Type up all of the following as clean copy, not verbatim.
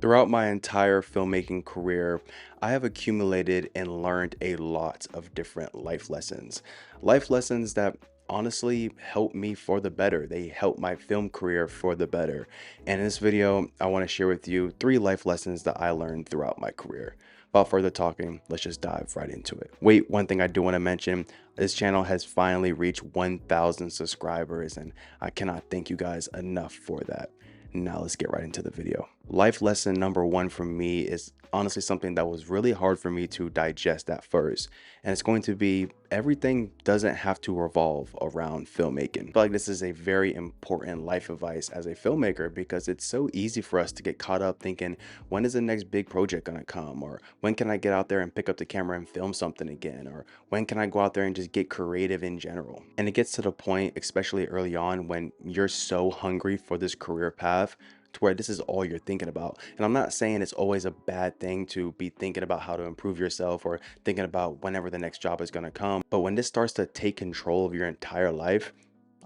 Throughout my entire filmmaking career, I have accumulated and learned a lot of different life lessons. Life lessons that honestly help me for the better. They help my film career for the better. And in this video, I want to share with you 3 life lessons that I learned throughout my career. Without further talking, let's just dive right into it. Wait, one thing I do want to mention, this channel has finally reached 1,000 subscribers, and I cannot thank you guys enough for that. Now let's get right into the video. Life lesson number 1 from me is honestly something that was really hard for me to digest at first. And it's going to be everything doesn't have to revolve around filmmaking. I feel like this is a very important life advice as a filmmaker because it's so easy for us to get caught up thinking, when is the next big project gonna come? Or when can I get out there and pick up the camera and film something again? Or when can I go out there and just get creative in general? And it gets to the point, especially early on, when you're so hungry for this career path to where this is all you're thinking about. And I'm not saying it's always a bad thing to be thinking about how to improve yourself or thinking about whenever the next job is going to come. But when this starts to take control of your entire life,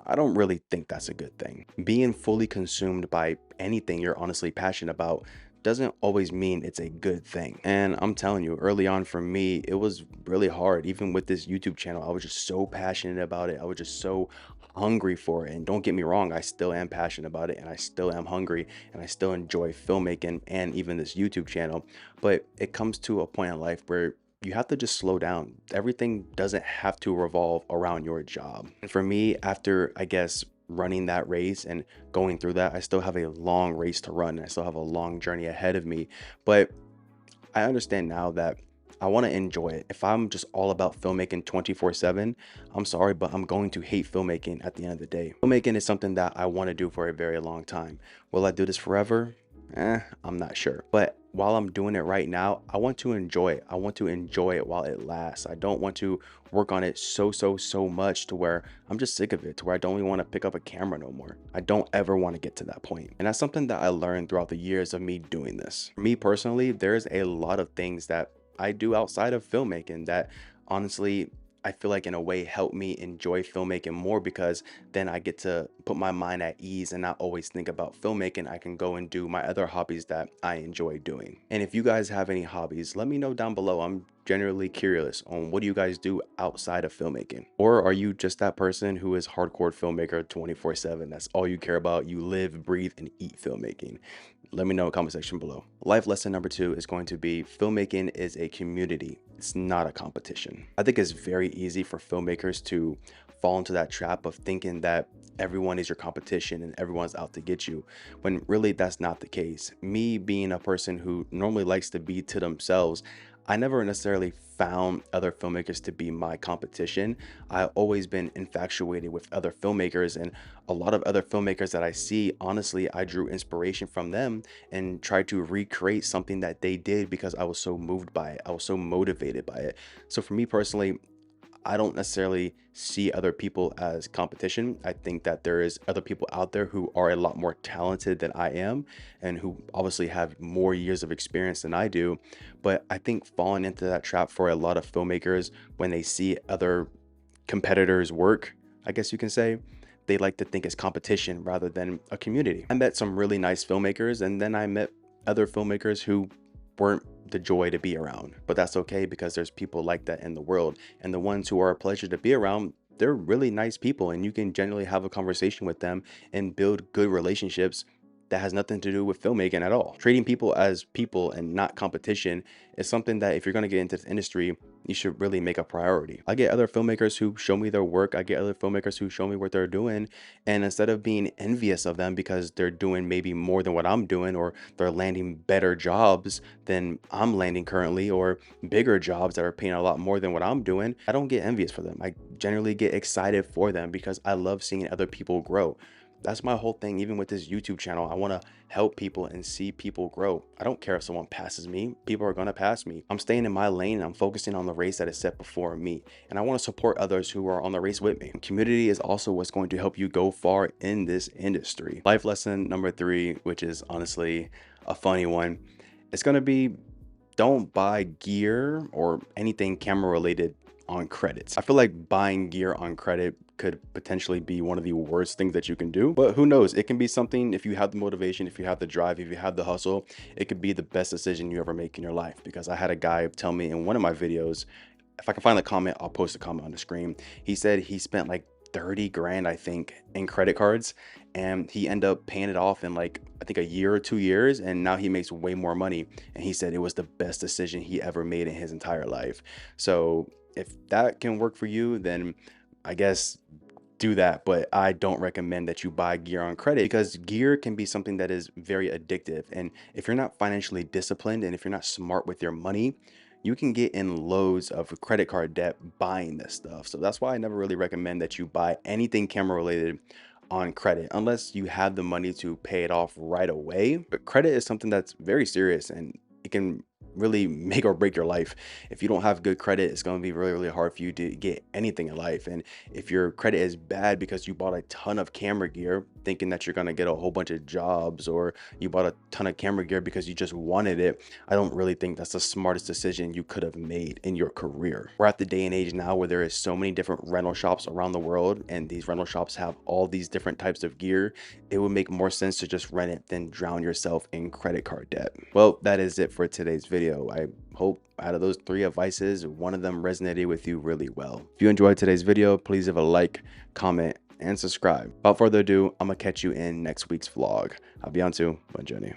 I don't really think that's a good thing. Being fully consumed by anything you're honestly passionate about doesn't always mean it's a good thing. And I'm telling you, early on for me, it was really hard. Even with this YouTube channel, I was just so passionate about it. I was just so hungry for it. And don't get me wrong, I still am passionate about it and I still am hungry and I still enjoy filmmaking and even this YouTube channel. But it comes to a point in life where you have to just slow down. Everything doesn't have to revolve around your job. And for me, after I guess running that race and going through that, I still have a long race to run. I still have a long journey ahead of me. But I understand now that I want to enjoy it. If I'm just all about filmmaking 24/7, I'm sorry, but I'm going to hate filmmaking at the end of the day. Filmmaking is something that I want to do for a very long time. Will I do this forever? I'm not sure. But while I'm doing it right now, I want to enjoy it. I want to enjoy it while it lasts. I don't want to work on it so much to where I'm just sick of it, to where I don't even want to pick up a camera no more. I don't ever want to get to that point. And that's something that I learned throughout the years of me doing this. For me personally, there's a lot of things that I do outside of filmmaking that honestly I feel like in a way help me enjoy filmmaking more because then I get to put my mind at ease and not always think about filmmaking. I can go and do my other hobbies that I enjoy doing. And if you guys have any hobbies, let me know down below. I'm generally curious on what do you guys do outside of filmmaking? Or are you just that person who is hardcore filmmaker 24/7? That's all you care about. You live, breathe, and eat filmmaking. Let me know in the comment section below. Life lesson number 2 is going to be filmmaking is a community. It's not a competition. I think it's very easy for filmmakers to fall into that trap of thinking that everyone is your competition and everyone's out to get you, when really that's not the case. Me being a person who normally likes to be to themselves, I never necessarily found other filmmakers to be my competition. I've always been infatuated with other filmmakers, and a lot of other filmmakers that I see, honestly, I drew inspiration from them and tried to recreate something that they did because I was so moved by it. I was so motivated by it. So for me personally, I don't necessarily see other people as competition. I think that there is other people out there who are a lot more talented than I am and who obviously have more years of experience than I do. But I think falling into that trap for a lot of filmmakers when they see other competitors work, I guess you can say, they like to think it's competition rather than a community. I met some really nice filmmakers and then I met other filmmakers who weren't the joy to be around, but that's okay because there's people like that in the world, and the ones who are a pleasure to be around, they're really nice people and you can generally have a conversation with them and build good relationships that has nothing to do with filmmaking at all. Treating people as people and not competition is something that if you're going to get into this industry, you should really make a priority. I get other filmmakers who show me their work. I get other filmmakers who show me what they're doing. And instead of being envious of them because they're doing maybe more than what I'm doing, or they're landing better jobs than I'm landing currently, or bigger jobs that are paying a lot more than what I'm doing, I don't get envious for them. I generally get excited for them because I love seeing other people grow. That's my whole thing. Even with this YouTube channel, I want to help people and see people grow. I don't care if someone passes me. People are going to pass me. I'm staying in my lane and I'm focusing on the race that is set before me. And I want to support others who are on the race with me. Community is also what's going to help you go far in this industry. Life lesson number 3, which is honestly a funny one. It's going to be don't buy gear or anything camera related on credits. I feel like buying gear on credit could potentially be one of the worst things that you can do, but who knows? It can be something. If you have the motivation, if you have the drive, if you have the hustle, it could be the best decision you ever make in your life. Because I had a guy tell me in one of my videos, if I can find the comment, I'll post a comment on the screen. He said he spent like 30 grand, I think, in credit cards, and he ended up paying it off in like, I think, a year or 2 years, and now he makes way more money. And he said it was the best decision he ever made in his entire life. So if that can work for you, then I guess do that. But I don't recommend that you buy gear on credit, because gear can be something that is very addictive. And if you're not financially disciplined and if you're not smart with your money, you can get in loads of credit card debt buying this stuff. So that's why I never really recommend that you buy anything camera related on credit unless you have the money to pay it off right away. But credit is something that's very serious, and it can really make or break your life. If you don't have good credit, it's going to be really, really hard for you to get anything in life. And if your credit is bad because you bought a ton of camera gear thinking that you're going to get a whole bunch of jobs, or you bought a ton of camera gear because you just wanted it, I don't really think that's the smartest decision you could have made in your career. We're at the day and age now where there is so many different rental shops around the world, and these rental shops have all these different types of gear. It would make more sense to just rent it than drown yourself in credit card debt. Well, that is it for today's video. I hope out of those 3 advices, one of them resonated with you really well. If you enjoyed today's video, please leave a like, comment, and subscribe. Without further ado, I'm gonna catch you in next week's vlog. I'll be on to. Buon giorno.